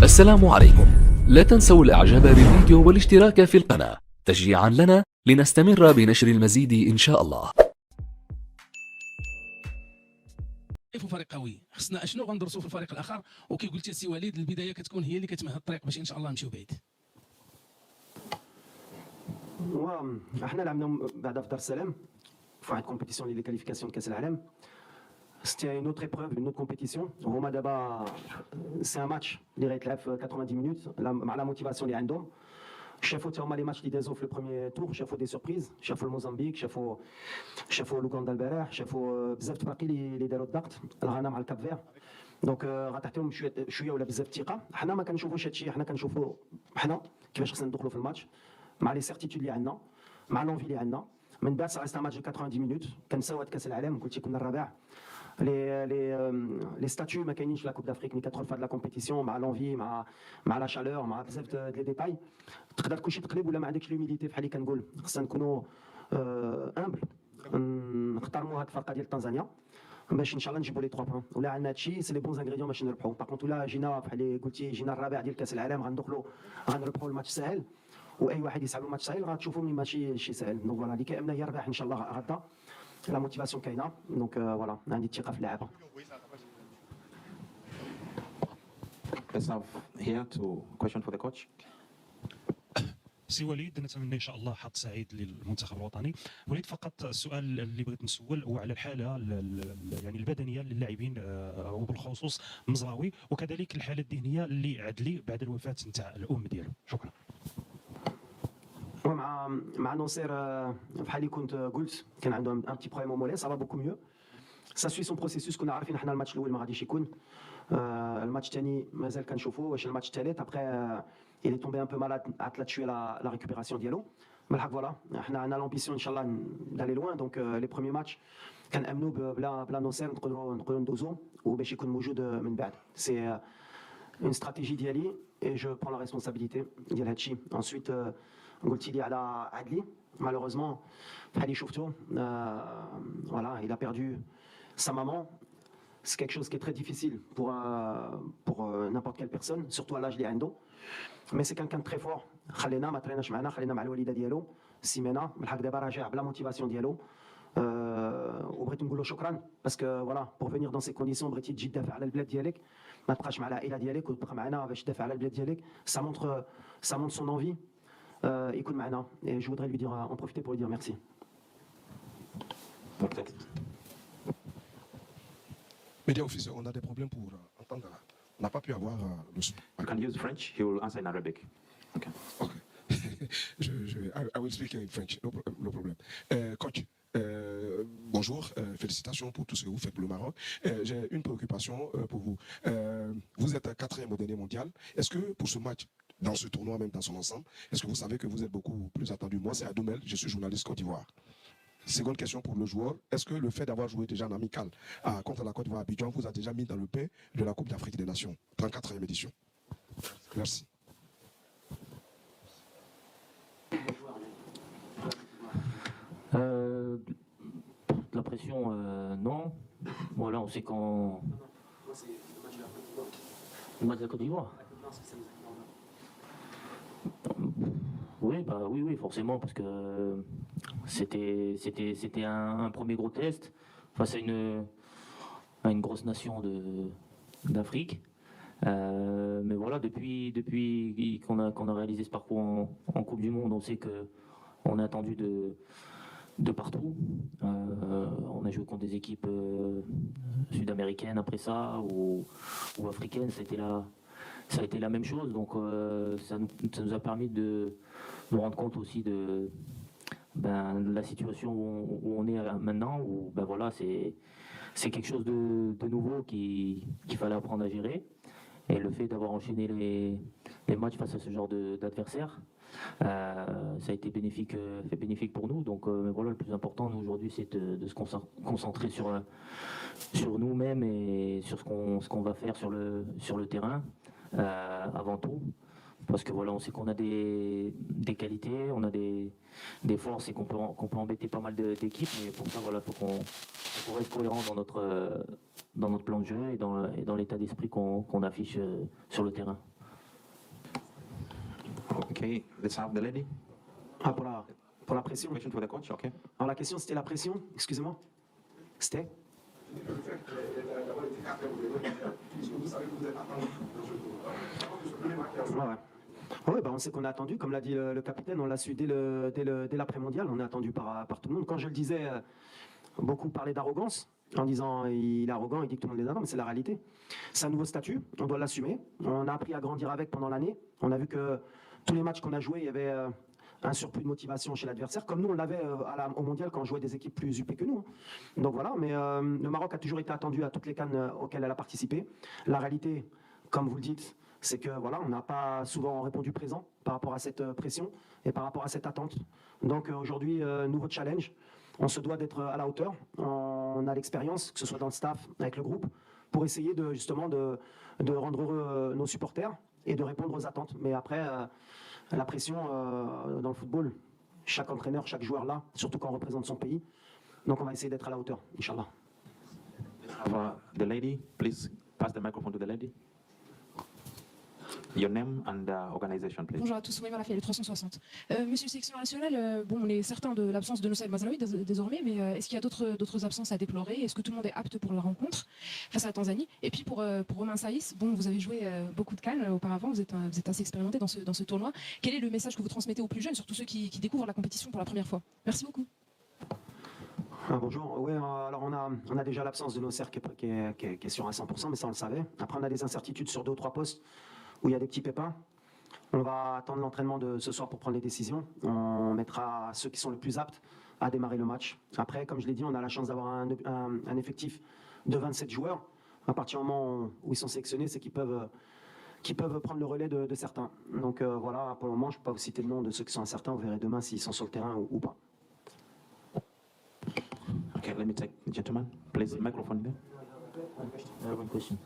السلام عليكم. لا تنسوا الاعجاب بالفيديو والاشتراك في القناة تشجيعا لنا لنستمر بنشر المزيد ان شاء الله. فريق قوي، خصنا اشنو غندرسوا في الفريق الاخر، وكي قلتي سي وليد البدايه كتكون هي اللي كتمهد الطريق باش ان شاء الله نمشيو بعيد. احنا لعبنا بعدا في دار السلام في واحد كومبيتيسيون لي كاليفيكاسيون كاس العالم. C'était une autre épreuve, une autre compétition. هما دابا سي ان ماتش اللي غيتلعب في 90 مينوت مع لا موتيفاسيون اللي عندهم. شافوا حتى هما لي ماتش اللي دازو في البروميير تور، شافوا دي سوربريز، شافوا الموزمبيق، شافوا لوغندا البارح، شافوا بزاف تباقي اللي داروا الضغط، الغانا مع الكاب فير. دونك غتعطيهم شويه ولا بزاف الثقه. حنا ما كنشوفوش هادشي، حنا كنشوفوا حنا كيفاش خصنا ندخلوا في الماتش مع لي سيرتيتود اللي عندنا، مع لونفي اللي عندنا. من بعد سا ريست ماتش 90 مينوت، كنساو هاد كاس العالم، قلتي كنا الرابع. les statuts ما كاينينش لا كوب دافريك ني كتدخل في هاد لا كومبيتيسيون مع لونفي مع لا شالور مع بزاف ديال لي ديتاي. تقدر كلشي تقلب ولا ما عندكش لوميديتي بحال اللي كنقول. خصنا نكونوا امبل، نحترموا هاد الفرقه ديال تنزانيا باش ان شاء الله نجيبوا لي 3 بوان. ولا عندنا هادشي سي لي بونز انغريديون باش نربحوا. باغ كونت ولا جينا بحال اللي قلتي جينا الرابع ديال كاس العالم غنربحوا الماتش ساهل، واي واحد يسعى له ماتش ساهل غتشوفوا ملي ماشي شي ساهل. دونك فوالا اللي كيامنا هي الربح ان شاء الله غدا. لا موتيفاسيون كاينه، دونك فوالا عندي الثقه في اللعابه. Let's have here to question for the coach. سي وليد، نتمنى ان شاء الله حظ سعيد للمنتخب الوطني. وليد فقط السؤال اللي بغيت نسول هو على الحاله يعني البدنيه للاعبين وبالخصوص مزراوي، وكذلك الحاله الذهنيه اللي عدلي بعد الوفاه نتاع الام ديالو. شكرا. مع ناصر بحال اللي كنت قلت كان عنده ان بتي بروبليم او مولي، سا فا بوكو ميو، سا سوي سون بروسيسوس. كنا عارفين حنا الماتش الاول ما غاديش يكون، الماتش الثاني مازال كنشوفوا واش الماتش الثالث. ابخي il est tombé un peu malade, عطلت شويه la récupération ديالو. بالحق فوالا حنا عندنا لامبيسيون ان شاء الله d'aller loin. دونك لي بروميير ماتش كنامنوا بلا ناصر نقدروا ندوزو وباش يكون موجود من بعد. سي اون استراتيجي ديالي اي جو برون لا ريسبونسابيلتي ديال هادشي. انسويت قلتي لي على عدلي، مالوروزمون بحال اللي شفتو voilà, il a perdu sa maman. C'est quelque chose qui est très difficile pour n'importe quelle personne, surtout à l'âge اللي عنده. Mais c'est quelqu'un de très fort. خلينا ما تريناش معنا، خلينا مع الوالده ديالو سيمانه. بالحق دابا راجع بلا موتيفاسيون ديالو، وبغيت نقول له شكرا باسكو فوالا بور فينير دون سي كونديسيون بغيتي تجي تدافع على البلاد ديالك، ما تبقاش مع العائله ديالك وتبقى معنا باش تدافع على البلاد ديالك. ça montre son envie. يكون معنا. Et je voudrais lui dire, en profiter pour lui dire merci. Média officiel, on a des problèmes pour entendre. On n'a pas pu avoir le son. You can use French. He will answer in Arabic. Okay. Okay. I will speak in French, no problem. Coach, bonjour, félicitations pour tout ce que vous faites pour le Maroc. J'ai une préoccupation pour vous. Vous êtes 4e au dernier mondial. Est-ce que pour ce match, dans ce tournoi, même dans son ensemble, est-ce que vous savez que vous êtes beaucoup plus attendu? Moi, c'est Adoumel, je suis journaliste Côte d'Ivoire. Seconde question pour le joueur, est-ce que le fait d'avoir joué déjà en amical contre la Côte d'Ivoire à Abidjan vous a déjà mis dans le pain de la Coupe d'Afrique des Nations, 34e édition? Merci. La pression, non. Voilà, on sait quand. Le match de la Côte d'Ivoire. Oui, bah oui, forcément, parce que c'était un premier gros test face à une grosse nation d'Afrique. Mais voilà, depuis qu'on a réalisé ce parcours en Coupe du Monde, on sait qu'on est attendu de partout. On a joué contre des équipes sud-américaines après ça, ou africaines, ça a été la même chose. Donc ça nous a permis de nous rendre compte aussi de la situation où on est maintenant, où voilà, c'est quelque chose de nouveau qu'il fallait apprendre à gérer. Et le fait d'avoir enchaîné les matchs face à ce genre d'adversaire, ça a été bénéfique pour nous. Donc voilà, le plus important nous aujourd'hui, c'est de se concentrer sur nous-mêmes et sur ce qu'on va faire sur le terrain avant tout. Parce que voilà, on sait qu'on a des qualités, on a des forces et qu'on peut embêter pas mal d'équipes. Mais pour ça, voilà, faut reste cohérent dans notre plan de jeu et dans l'état d'esprit qu'on affiche sur le terrain. Okay, let's have the lady. Ah, pour la pression. Question for the coach, okay. Alors la question c'était la pression, excusez-moi. C'était ouais. Oui, bah on sait qu'on a attendu, comme l'a dit le capitaine, on l'a su dès l'après-mondial, on est attendu par tout le monde. Quand je le disais, beaucoup parlaient d'arrogance, en disant il est arrogant, il dit que tout le monde est arrogant, mais c'est la réalité. C'est un nouveau statut, on doit l'assumer. On a appris à grandir avec pendant l'année. On a vu que tous les matchs qu'on a joués, il y avait un surplus de motivation chez l'adversaire, comme nous on l'avait au mondial quand on jouait des équipes plus huppées que nous. Donc voilà, mais le Maroc a toujours été attendu à toutes les CAN auxquelles elle a participé. La réalité, comme vous le dites, c'est que voilà, on n'a pas souvent répondu présent par rapport à cette pression et par rapport à cette attente. Donc aujourd'hui, nouveau challenge. On se doit d'être à la hauteur. On a l'expérience, que ce soit dans le staff, avec le groupe, pour essayer justement de rendre heureux nos supporters et de répondre aux attentes. Mais après, la pression dans le football, chaque entraîneur, chaque joueur là, surtout quand on représente son pays. Donc on va essayer d'être à la hauteur, Inch'Allah. The lady, please pass the microphone to the lady. Your name and organization, please. Bonjour à tous, Soumaïma Lafiya, le 360. Monsieur le sélectionneur national, bon, on est certain de l'absence de Nusayr Mazraoui désormais, mais est-ce qu'il y a d'autres absences à déplorer? Est-ce que tout le monde est apte pour la rencontre face à la Tanzanie? Et puis pour Romain Saïs, bon, vous avez joué beaucoup de CAN auparavant, vous êtes assez expérimenté dans ce tournoi. Quel est le message que vous transmettez aux plus jeunes, surtout ceux qui découvrent la compétition pour la première fois? Merci beaucoup. Bonjour, oui, alors on a déjà l'absence de Nusayr qui est sur un 100%, mais ça on le savait. Après on a des incertitudes sur 2 ou 3 postes où il y a des petits pépins. On va attendre l'entraînement de ce soir pour prendre les décisions. On mettra ceux qui sont le plus aptes à démarrer le match. Après, comme je l'ai dit, on a la chance d'avoir un effectif de 27 joueurs. À partir du moment où ils sont sélectionnés, c'est qu'ils peuvent prendre le relais de certains. Donc voilà, pour le moment, je ne peux pas vous citer le nom de ceux qui sont incertains. Vous verrez demain s'ils sont sur le terrain ou pas. Okay, let me take the gentleman. Please, microphone there. One question.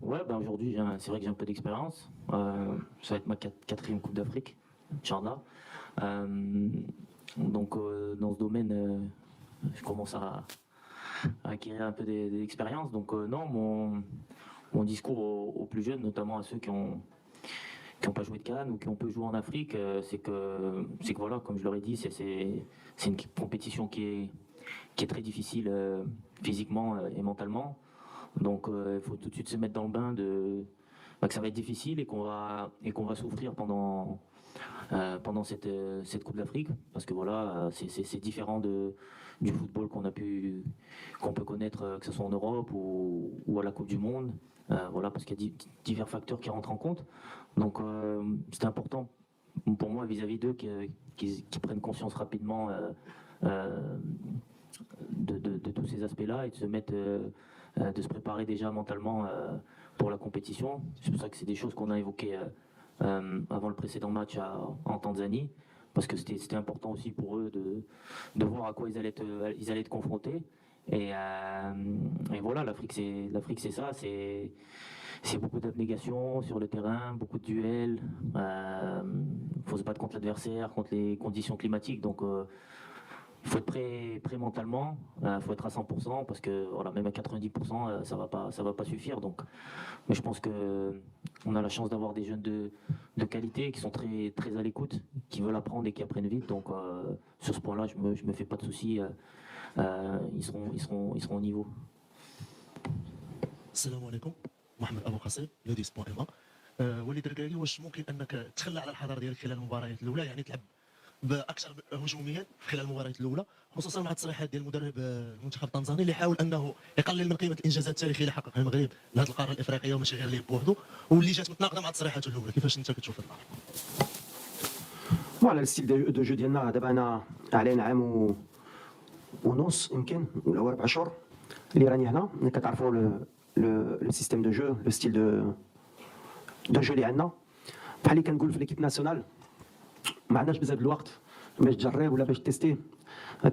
Ouais, ben aujourd'hui, c'est vrai que j'ai un peu d'expérience. Ça va être ma 4e Coupe d'Afrique, Inch'Allah. Donc, dans ce domaine, je commence à acquérir un peu d'expérience. Donc, non, mon discours aux plus jeunes, notamment à ceux qui n'ont pas joué de CAN ou qui ont peu joué en Afrique, c'est que voilà, comme je leur ai dit, c'est une compétition qui est très difficile physiquement et mentalement. Donc il faut tout de suite se mettre dans le bain que ça va être difficile et qu'on va souffrir pendant cette Coupe d'Afrique, parce que voilà, c'est différent du football qu'on peut connaître, que ce soit en Europe ou à la Coupe du Monde, voilà, parce qu'il y a divers facteurs qui rentrent en compte. Donc c'est important pour moi vis-à-vis d'eux qu'ils prennent conscience rapidement de tous ces aspects-là et de se mettre de se préparer déjà mentalement pour la compétition. C'est pour ça que c'est des choses qu'on a évoquées avant le précédent match en Tanzanie, parce que c'était important aussi pour eux de voir à quoi ils allaient être confrontés. Et voilà, l'Afrique c'est ça, c'est beaucoup d'abnégation sur le terrain, beaucoup de duels. Faut se battre contre l'adversaire, contre les conditions climatiques. Donc il faut être prêt mentalement, il faut être à 100%, parce que voilà, même à 90%, ça va pas suffire. Donc, mais je pense qu'on a la chance d'avoir des jeunes de qualité qui sont très, très à l'écoute, qui veulent apprendre et qui apprennent vite. Donc sur ce point-là, je me fais pas de soucis, ils seront au niveau. السلام عليكم، محمد ابو قاسم لوديس بوان ام. وليد الركراكي، واش ممكن انك تخلى على الحضاره ديالك خلال المباريات الاولى، يعني تلعب باكثر هجوميا خلال المباريات الاولى، خصوصا مع التصريحات ديال المدرب المنتخب التنزاني اللي حاول انه يقلل من قيمه الانجازات التاريخييه اللي حققها المغرب لهذه القاره الافريقيه وماشي غير اللي بوحده، واللي جات متناقضه مع تصريحاته الاولى. كيفاش انت كتشوف هذا الامر؟ Voilà, le style de jeu ديالنا دابا انا عليه عام ونص يمكن ولا 4 اشهر اللي راني هنا. كتعرفوا le système de jeu, le style de jeu اللي عندنا. بحال اللي كنقول في ليكيب ناسيونال ما عندناش بزاف الوقت باش تجرب ولا باش تيستي.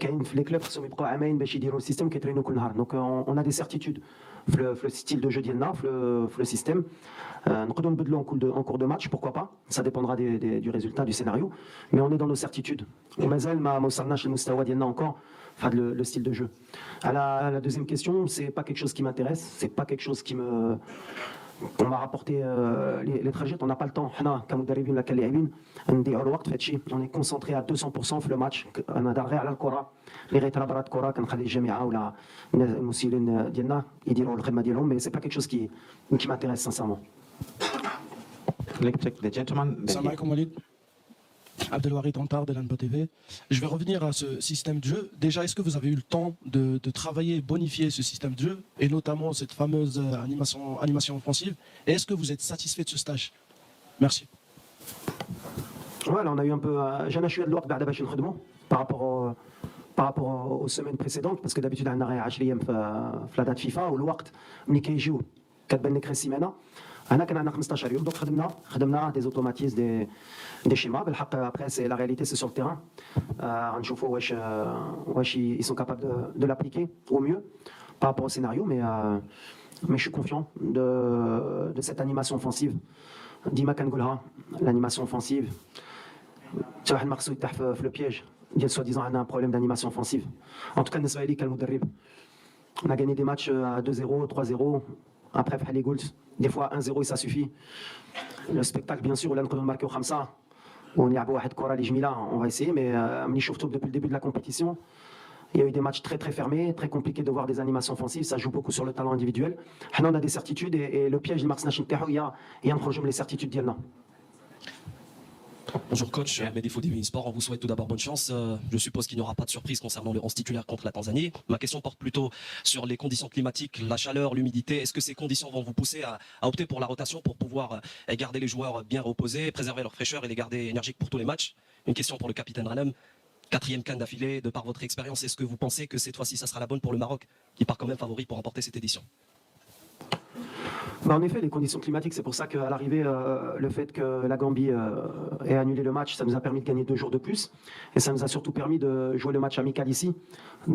كاين في لي كلوب خصهم يبقاو عامين باش يديروا السيستم كيترينو كل نهار. دونك اون ا دي سيرتيتود في لو ستيل دو جو ديالنا في لو سيستم. نقدروا نبدلوا en cours de match, pourquoi pas, ça dépendra du résultat du scénario, mais on est dans nos certitudes. ومازال ما وصلناش للمستوى ديالنا encore في هذا le style de jeu. À la deuxième question, c'est pas quelque chose qui m'intéresse, c'est pas quelque chose qui On m'a rapporté les trajets, on n'a pas le temps. حنا كمدربين ولا كلاعبين نضيعوا الوقت في هذا الشيء. On est concentré à 200% في le match. انا دار غير على الكره اللي غير برا الكره كنخلي الجامعه ولا المسؤولين ديالنا يديروا الخدمه ديالهم مي سي با كيك شوز qui m'intéresse sincèrement. Let's check the gentleman. Salam alaikum Walid. Abdelwarid Antar de l'Anbo TV. Je vais revenir à ce système de jeu. Déjà, est-ce que vous avez eu le temps de travailler, bonifier ce système de jeu et notamment cette fameuse animation offensive? Et est-ce que vous êtes satisfait de ce stage? Merci. Voilà, on a eu un peu. J'ai شويه الوقت بعد باش نخدموا par rapport aux semaines précédentes parce que d'habitude on a 10 ايام في la date FIFA والوقت ملي كيجيو كتبان لك سيمانه. هنا كان عندنا 15 يوم دونك خدمنا دي اوتوماتيز دي شيما بالحق ابري سي لا رياليتي سي سور التيران غنشوفوا واش ils sont capables de l'appliquer au mieux par rapport au scénario mais je suis confiant de cette animation offensive ديما كنقولها l'animation offensive حتى واحد ما خصو يطيح في لو بييج ديال سوا ديزون عندنا un problème d'animation offensive en tout cas بالنسبه لي كالمدرب on a gagné des matchs à 2-0 3-0 après بحال اللي قلت des fois 1-0 et ça suffit. Le spectacle, bien sûr, là, nous marquons au Khamsa. On y a beau être Kora Lijmila, on va essayer, mais depuis le début de la compétition, il y a eu des matchs très très fermés, très compliqués de voir des animations offensives. Ça joue beaucoup sur le talent individuel. On a des certitudes et le piège du Mars Nashin Terro, il y a un projet, les certitudes d'Yelna. Bonjour coach, Mehdi Foudimi Sport, on vous souhaite tout d'abord bonne chance. Je suppose qu'il n'y aura pas de surprise concernant le 11 titulaire contre la Tanzanie. Ma question porte plutôt sur les conditions climatiques, la chaleur, l'humidité. Est-ce que ces conditions vont vous pousser à opter pour la rotation pour pouvoir garder les joueurs bien reposés, préserver leur fraîcheur et les garder énergiques pour tous les matchs? Une question pour le capitaine Ranem. 4e CAN d'affilée, de par votre expérience, est-ce que vous pensez que cette fois-ci ça sera la bonne pour le Maroc, qui part quand même favori pour remporter cette édition? En effet, les conditions climatiques, c'est pour ça qu'à l'arrivée, le fait que la Gambie ait annulé le match, ça nous a permis de gagner 2 jours de plus. Et ça nous a surtout permis de jouer le match amical ici,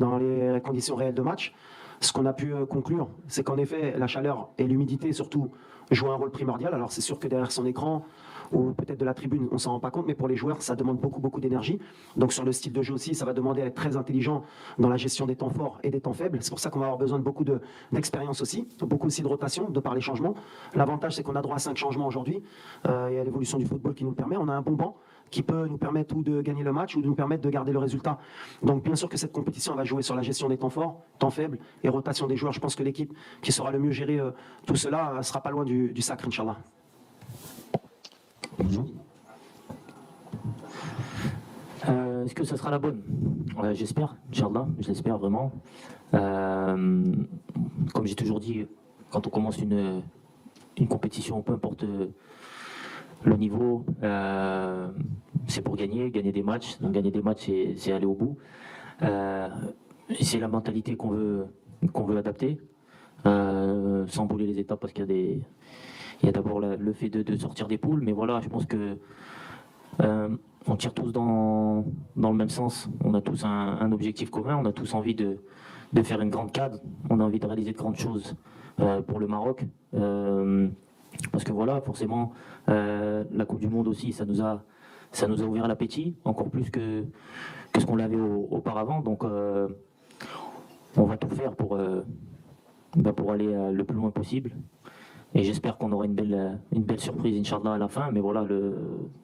dans les conditions réelles de match. Ce qu'on a pu conclure, c'est qu'en effet, la chaleur et l'humidité, surtout, jouent un rôle primordial. Alors c'est sûr que derrière son écran, ou peut-être de la tribune, on ne s'en rend pas compte, mais pour les joueurs, ça demande beaucoup d'énergie. Donc sur le style de jeu aussi, ça va demander à être très intelligent dans la gestion des temps forts et des temps faibles. C'est pour ça qu'on va avoir besoin de beaucoup d'expérience aussi, beaucoup aussi de rotation, de par les changements. L'avantage, c'est qu'on a droit à 5 changements aujourd'hui. Il y a l'évolution du football qui nous le permet. On a un bon banc qui peut nous permettre ou de gagner le match ou de nous permettre de garder le résultat. Donc bien sûr que cette compétition va jouer sur la gestion des temps forts, temps faibles et rotation des joueurs. Je pense que l'équipe qui saura le mieux gérer tout cela sera pas loin du sacre, Inch'Allah. Est-ce que ça sera la bonne? J'espère, Inch'Allah, je l'espère vraiment. Comme j'ai toujours dit, quand on commence une compétition, peu importe le niveau, c'est pour gagner des matchs. Donc gagner des matchs, c'est aller au bout. C'est la mentalité qu'on veut adapter, sans bouler les étapes, parce qu'il y a d'abord le fait de sortir des poules, mais voilà, je pense que on tire tous dans le même sens. On a tous un objectif commun, on a tous envie de faire une grande cadre, on a envie de réaliser de grandes choses pour le Maroc. Parce que voilà, forcément, la Coupe du Monde aussi, ça nous a ouvert l'appétit, encore plus que ce qu'on l'avait auparavant. Donc on va tout faire pour aller le plus loin possible. Et j'espère qu'on aura une belle surprise, Inch'Allah, à la fin. Mais voilà,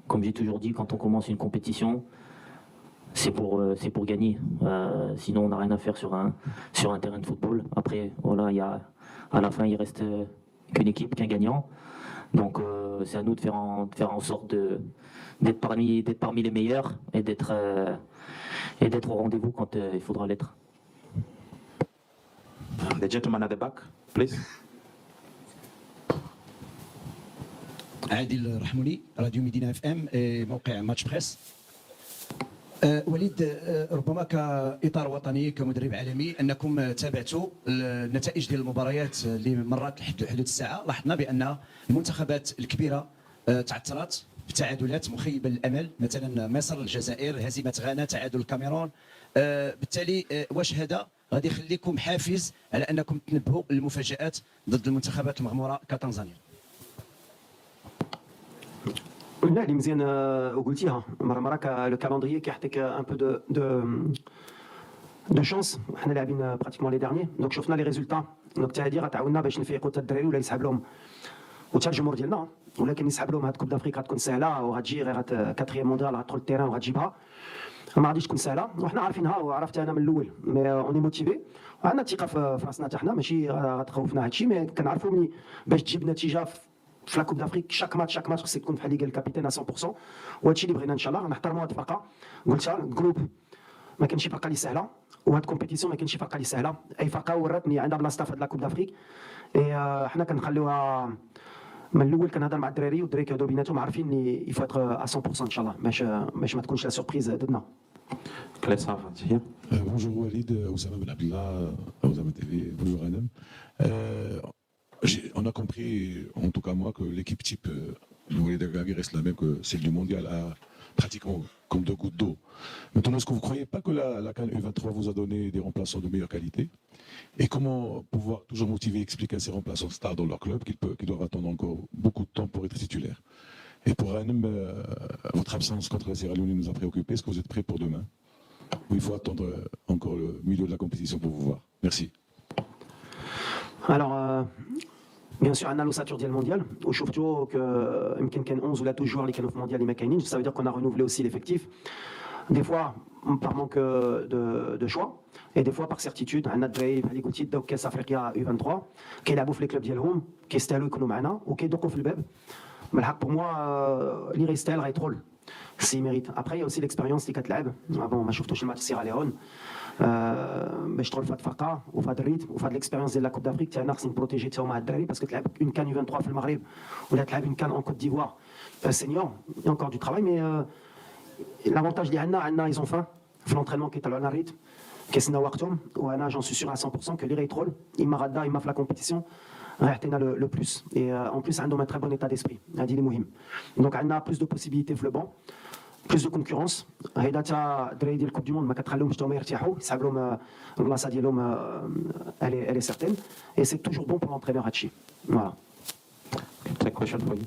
comme j'ai toujours dit, quand on commence une compétition, c'est pour gagner. Sinon, on n'a rien à faire sur un terrain de football. Après, voilà, à la fin, il reste qu'une équipe, qu'un gagnant. Donc, c'est à nous de faire en sorte d'être parmi les meilleurs et d'être au rendez-vous quand il faudra l'être. The gentleman at the back, please. عادل الرحمولي راديو مدينة اف ام موقع ماتش بريس. وليد، ربما كاطار وطني كمدرب عالمي انكم تابعتوا النتائج ديال المباريات اللي مرات حدود الساعه. لاحظنا بان المنتخبات الكبيره تعثرت بتعادلات مخيبه للامل، مثلا مصر، الجزائر، هزيمه غانا، تعادل الكاميرون. بالتالي واش هذا غادي يخليكم حافز على انكم تنبهوا للمفاجات ضد المنتخبات المغموره كتنزانيا؟ لا اللي مزيان وقلتيها مرة لو كالندريي كيعطيك ان بو دو شانس. حنا لاعبين براتيكمون لي ديرني دونك شفنا لي ريزولتا. دونك تاع هادي غتعاوننا باش نفيقوا حتى الدراري ولا يسحب لهم وتا الجمهور ديالنا ولكن يسحب لهم هاد كوب دافريك غتكون سهله وغتجي غير كاتريام مونديال غتدخل التيران وغتجيبها ما غاديش تكون سهله وحنا عارفينها وعرفت انا من الاول مي اوني موتيفي وعندنا ثقه في راسنا حتى حنا ماشي غتخوفنا هادشي مي كنعرفوا ملي باش تجيب نتيجه في لا كوب دافريك شاك ماتش خصك تكون بحال اللي قال الكابيتان 100% وهادشي اللي بغينا ان شاء الله نحترموا هاد الفرقه قلتها الجروب ما كاينش شي فرقه اللي سهله وهاد الكومبيتيسيون ما كاينش شي فرقه اللي سهله اي فرقه وراتني عندها بلاصتها في هاد لا كوب دافريك حنا كنخليوها من الاول كنهضر مع الدراري والدراري كيهضروا بيناتهم عارفين اني يفو اتر 100% ان شاء الله باش ما تكونش لا سوربريز ضدنا. Bonjour Walid, Oussama Ben Abdallah, Oussama TV, bonjour Adam. On a compris, en tout cas moi, que l'équipe type de Walid Regragui reste la même que celle du mondial, pratiquement comme deux gouttes d'eau. Maintenant, est-ce que vous ne croyez pas que la CAN U23 vous a donné des remplaçants de meilleure qualité? Et comment pouvoir toujours motiver et expliquer à ces remplaçants stars dans leur club qu'ils doivent attendre encore beaucoup de temps pour être titulaires? Et pour Hanem, votre absence contre la Sierra Leone nous a préoccupés. Est-ce que vous êtes prêts pour demain? Ou il faut attendre encore le milieu de la compétition pour vous voir? Merci. Alors, bien sûr, on a l'ossature ديال المونديال وشفتوا يمكن كان 11 ولا 12 joueurs اللي كانوا في المونديال اللي ما كاينينش. Ça veut dire qu'on a renouvelé aussi l'effectif. Des fois par manque de choix et des fois par certitude. عندنا الدراري بحال اللي قلتي داو كاس افريقيا U23 كيلعبوا في لي كلوب ديالهم كيستاهلوا يكونوا معنا وكيدقوا في الباب. من الحق pour moi اللي غيستاهل غيدخل سي ميريت. Après il y a aussi l'expérience اللي كتلعب. بون ما شفتوش الماتش سيرا ليون باش تدخل في هاد الفرقه وفي هاد الريتم وفي هاد ليكسبيريونس ديال لا كوب دافريك تاعنا خصنا نبروتيجي حتى هما هاد الدراري باسكو تلعب اون كان U23 في المغرب ولا تلعب اون كان اون كوت ديفوار سينيور il y a encore du travail mais l'avantage اللي عندنا ils ont faim في l'entraînement كيطلعوا لنا الريتم كيسناو وقتهم وانا جون سي سور à 100% que اللي غيدخل اما غدا اما في لا كومبيتيسيون غيعطينا لو بلوس et en plus عندهم un très bon état d'esprit هادي اللي مهم donc عندنا plus de possibilités في لو بون plus de concurrence. هيدا تا الدراري ديال الكوب دي موند ما كتخليهمش حتى هما يرتاحوا يسحب لهم البلاصه ديالهم elle est certaine et c'est toujours bon pour l'entraîneur هادشي. Voilà. Take question for you.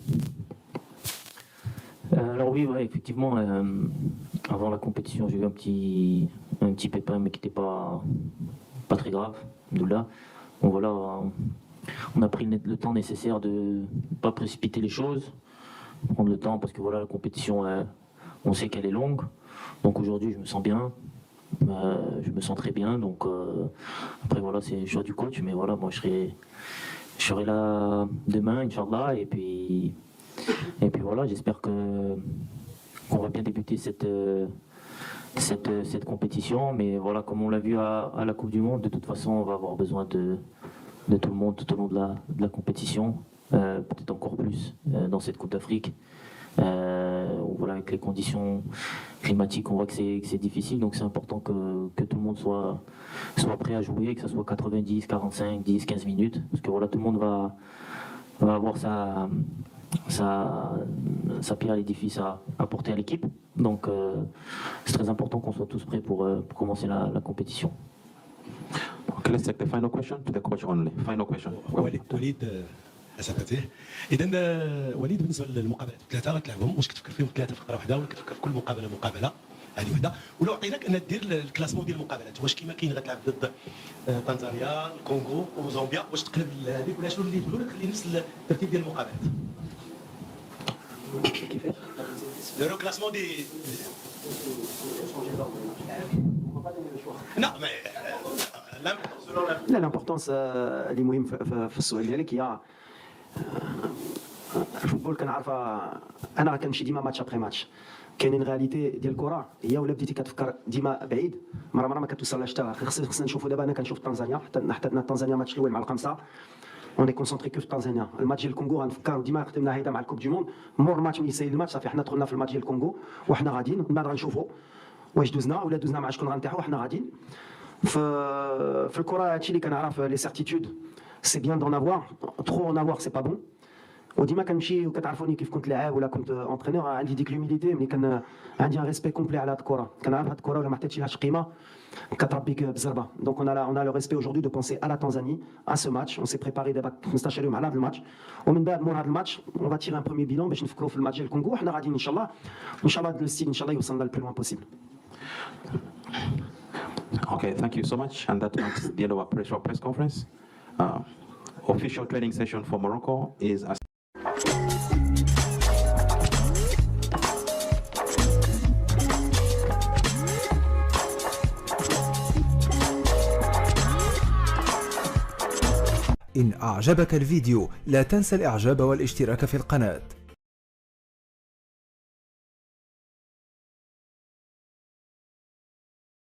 Alors oui, ouais, effectivement, avant la compétition, j'ai eu un petit pépin, mais qui n'était pas très grave. D'où là, bon voilà, on a pris le temps nécessaire de ne pas précipiter les choses, prendre le temps parce que voilà, la compétition, on sait qu'elle est longue. Donc aujourd'hui, je me sens bien, je me sens très bien. Donc après voilà, c'est le choix du coach, mais voilà, moi je serai là demain, Inch'Allah, et puis voilà, j'espère qu'on va bien débuter cette compétition. Mais voilà, comme on l'a vu à la Coupe du Monde, de toute façon, on va avoir besoin de tout le monde tout au long de la compétition, peut-être encore plus dans cette Coupe d'Afrique. Voilà, avec les conditions climatiques, on voit que c'est difficile, donc c'est important que tout le monde soit prêt à jouer, que ce soit 90, 45, 10, 15 minutes, parce que voilà, tout le monde va avoir sa pierre à l'édifice à apporter à l'équipe. Donc c'est très important qu'on soit tous prêts pour commencer la compétition. Okay, let's take the final question to the coach only. Final question. وليد اساتذه اذا وليد بالنسبه للمقابلات الثلاثه غتلعبهم واش كتفكر فيهم ثلاثه فقره واحده ولا كتفكر في كل مقابله هذه وحده ولو عطيناك ان دير الكلاسمون ديال المقابلات واش كما كاين غتلعب ضد تنزانيا الكونغو وموزامبيا واش تقلب هذيك ولا شنو اللي تقول لك خلي نفس الترتيب ديال المقابلات كيفاش لو كلاسمون دي لا l'importance اللي مهم في السؤال ديالك هي الفوتبول كنعرفها انا كنمشي ديما ماتش ابري ماتش كاينين رياليتي ديال الكره هي ولا بديتي كتفكر ديما بعيد مره ما كتوصلهاش حتى خصنا نشوفوا دابا انا كنشوف تنزانيا حتى تنزانيا ماتش الاول مع الخمسه اون دي كونسونطري كو في تنزانيا الماتش ديال الكونغو غنفكر ديما خدمنا هيدا مع الكوب دي موند مور الماتش ملي يسيل الماتش صافي حنا دخلنا في الماتش ديال الكونغو وحنا غاديين من بعد غنشوفوا واش دوزنا ولا دوزنا مع شكون غنتاحوا وحنا غاديين في الكره هادشي اللي كنعرف لي سيرتيتود سي بيان دون افوار ترو اون افوار سي با بون وديما كنمشي وكتعرفوني كيف كنت لاعب ولا كنت اونترينور عندي ديك لوميديتي ملي كان عندي ان ريسبي كومبلي على هاد الكره كنعرف هاد الكره ولا ما عطيتيلهاش قيمه كتربيك بالزربه دونك on a le respect aujourd'hui de penser à la Tanzanie à ce match on s'est préparé دابا 15 يوم على هاد الماتش ومن بعد مور هاد الماتش on va tirer un premier bilan باش نفكروا في الماتش ديال الكونغو وحنا غاديين ان شاء الله هاد الستيل ان شاء الله يوصلنا لو بلو بوسيبل. Okay, thank you so much. And that marks the end of our press conference. Official training session for Morocco is إن أعجبك الفيديو لا تنسى الإعجاب والاشتراك في القناة.